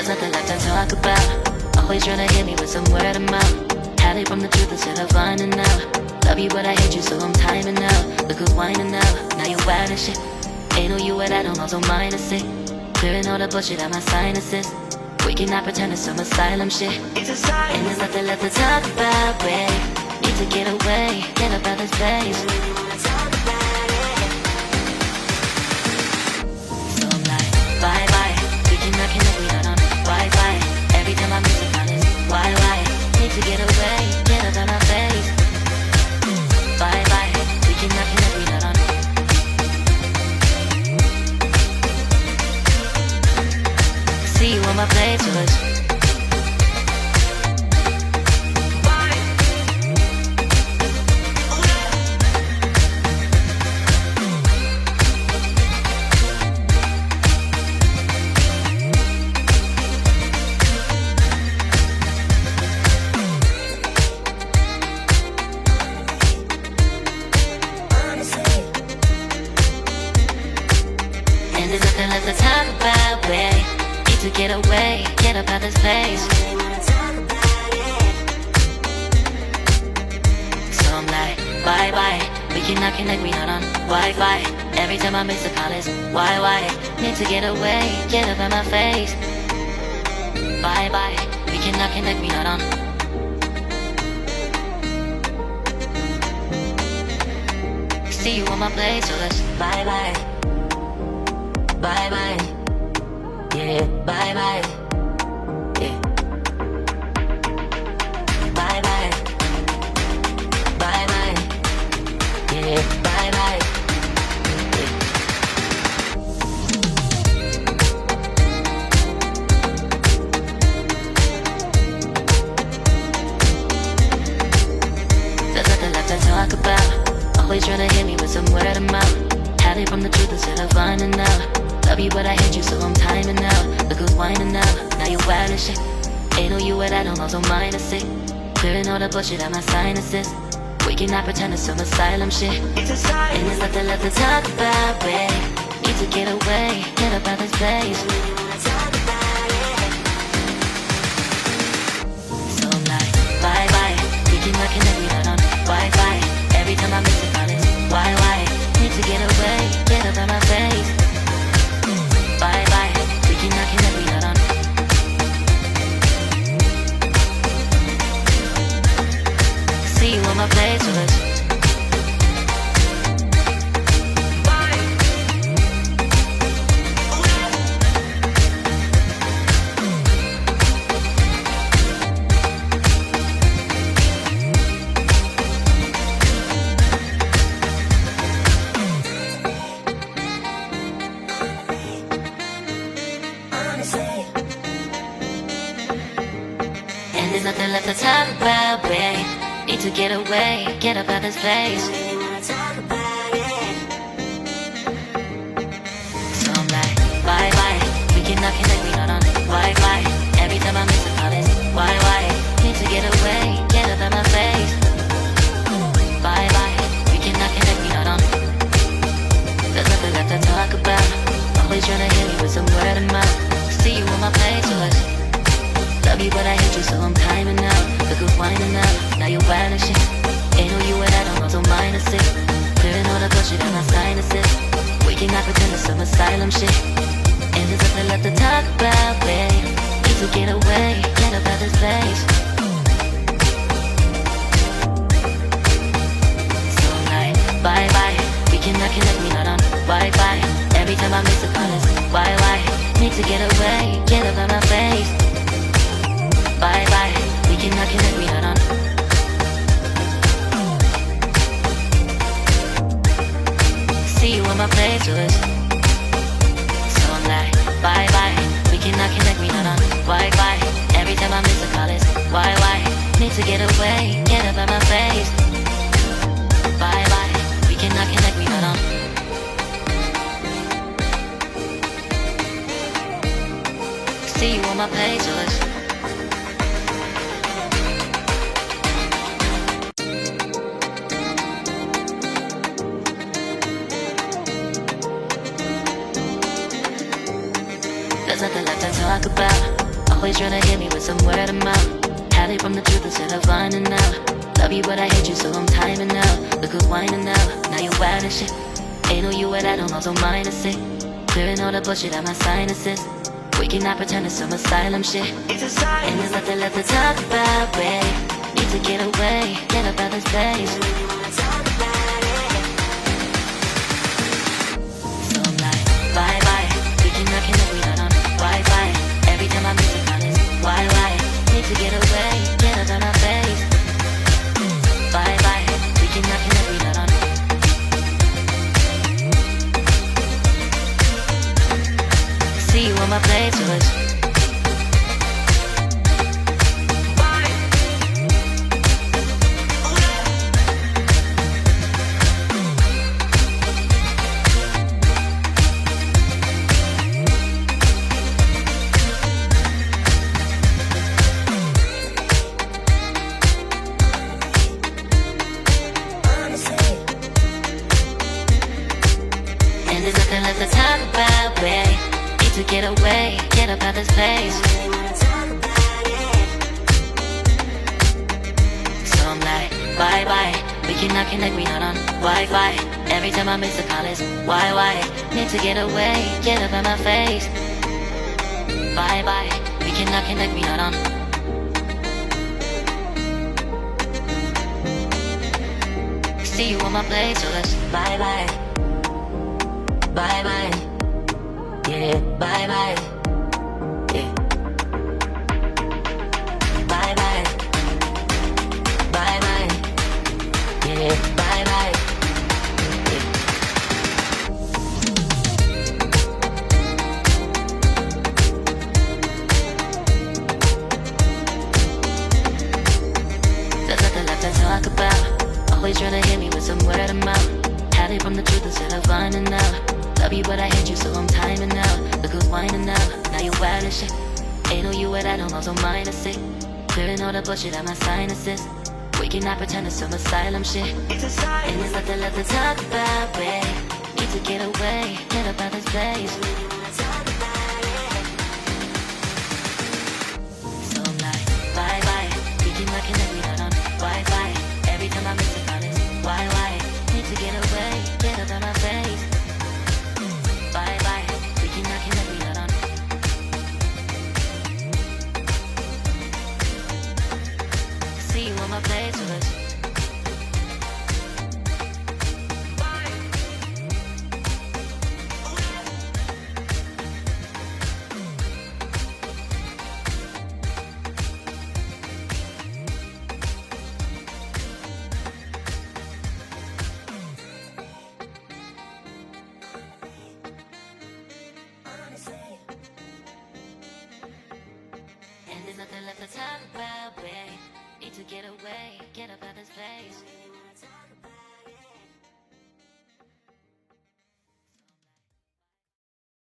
There's nothing left to talk about. Always trying to hit me with some word of mouth. Hide it from the truth instead of finding out. Love you but I hate you so I'm timing out. Look who's whining out, now you're wild and shit. Ain't no you at all, also minus it. Clearing all the bullshit out my sinuses. We cannot pretend it's some asylum shit. And there's nothing left to talk about, babe. Need to get away, get up out this place. So I'm like, bye bye. We cannot connect, we not on Wi-Fi. Every time I miss it, on this why? Need to get away, get up out my face. Bye bye. We cannot connect, we not on. See you on my playlist. And there's nothing left to talk about, babe. To get away, get up out this place. So I'm like, bye bye. We cannot connect, we not on Wi-Fi. Every time I miss a call it's why? Need to get away, get up out my face. Bye bye. We cannot connect, we not on. See you on my place, so let's bye bye. Bye bye. Yeah, bye bye. Yeah. Bye bye. Bye bye. Yeah, bye bye. Yeah. There's nothing left to talk about. Always trying to hit me with some word of mouth. Hide it from the truth instead of finding out. Love you but I hate you so I'm timing out. Look who's whining out, now you're wild and shit. Ain't no you at all, also minus it. Clearing all the bullshit out my sinuses. We cannot pretend it's some asylum shit. And there's nothing left to talk about, babe. Need to get away, get up out this place. So I'm like, bye bye. We cannot connect, we not on Wi-Fi. Every time I miss it, on it's why? Need to get away, get up out my face. Bye bye, we cannot connect, we not on. See you on my playlist. There's nothing left to talk about, babe. Need to get away, get up out this place. So I'm like, bye bye. We cannot connect, we not on Wi-Fi. Every time I miss a call it's why? Need to get away, get up out my face. Bye bye. We cannot connect, we not on. There's nothing left to talk about. Always trying to hit me with some word of mouth. See you on my playlist. Love you but I hate you so I'm timing out. Look who's whining out, now you're wild and shit. Ain't no you at all, also minus it. Clearing all the bullshit out my sinuses. We cannot pretend it's some asylum shit. And there's nothing left to talk about, babe. Need to get away, get up out this place. So I'm like, bye bye. We cannot connect, we not on Wi-Fi. Every time I miss a call it's why? Need to get away, get up out my face. Bye bye, we cannot connect, we not on. See you on my playlist. So I'm like, bye bye, we cannot connect, we not on Wi-Fi. Every time I miss a call it's why? Need to get away, get up out my face. Bye bye, we cannot connect, we not on. See you on my playlist. There's nothing left to talk about. Always tryna hit me with some word of mouth. Hide it from the truth instead of finding out. Love you but I hate you so I'm timing out. Look who's whining now, now you wild and shit. Ain't no you at I don't also mind to say. Clearing all the bullshit out my sinuses. We cannot pretend it's some asylum shit. It's a sign. And there's nothing left to talk about, babe. Need to get away, get up out this place. So I'm like, bye bye. We cannot connect, we not on Wi-Fi. Every time I miss a call it's why? Need to get away, get up out my face. Bye bye. We cannot connect, we not on. See you on my place, so it's and there's nothing left to talk about, babe. Need to get away, get up out this place. So I'm like, bye bye. We cannot connect, we not on Wi-Fi. Every time I miss a call it's why? Need to get away, get up out my face. Bye bye. We cannot connect, we not on. See you on my place, so let's bye bye. Bye bye. Yeah, bye bye. Yeah. Bye bye. Bye bye. Yeah, bye bye. Yeah. There's nothing left to talk about. Always tryna hit me with some word of mouth. Hide it from the truth instead of finding out. Love you but I hate you so I'm timing out. Look who's whining now, now you wild and shit. Ain't no you at I don't also mind to say. Clearing all the bullshit out my sinuses. We cannot pretend it's some asylum shit. It's a sign. And there's nothing left to talk about, babe. Need to get away, get up out this place. So I'm like, bye bye. We cannot connect, we not on Wi-Fi. Every time I miss a call it's why? Need to get away, get up out my face. Bye bye. We cannot connect, we not on. See you on my place, so let's and there's nothing left to talk about, babe. Need to get away, get up out this place.